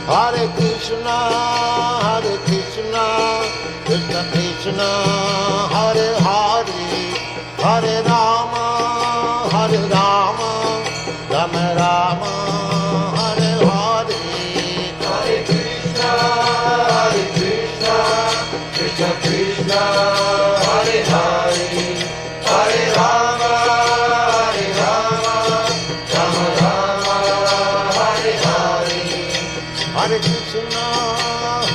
Hare Krishna, Krishna Krishna, Hare Hare, Hare Rama, Rama Rama, Hare Hare. Hare Krishna, Krishna Krishna, Hare Hare, Hare Rama, Rama Rama, Hare Hare.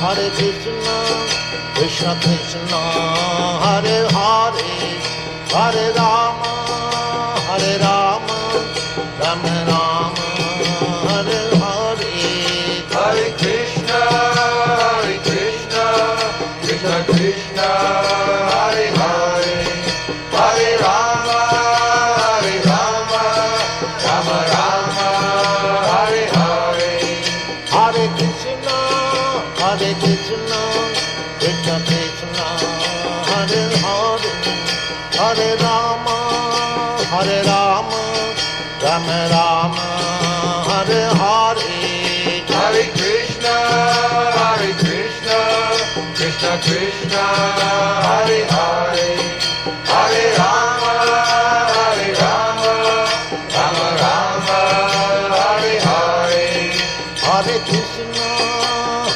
Hare Krishna, Krishna Krishna, Hare Hare, Hare Rama, Rama Rama, Hare Hare. Hare Krishna, Krishna Krishna, Hare Hare, Hare Rama, Rama Rama, Hare Hare. Hare Krishna, Krishna Krishna, Hare Hare, Hare Rama, Rama Rama, Hare Hare. Hare Krishna, Krishna Krishna, Hare Hare, Hare Rama, Rama Rama, Hare Hare.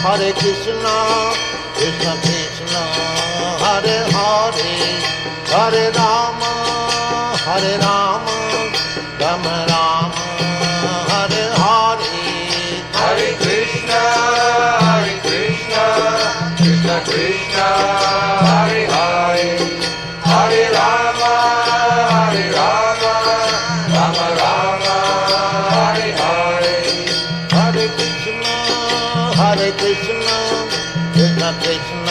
Hare Krishna, Krishna Krishna, Hare Hare, Hare Rama, Rama Rama, Hare Hare. Hare Krishna, Krishna Krishna, Hare Hare, Hare Rama, Rama Rama, Hare Hare. Hare Krishna, Krishna Krishna,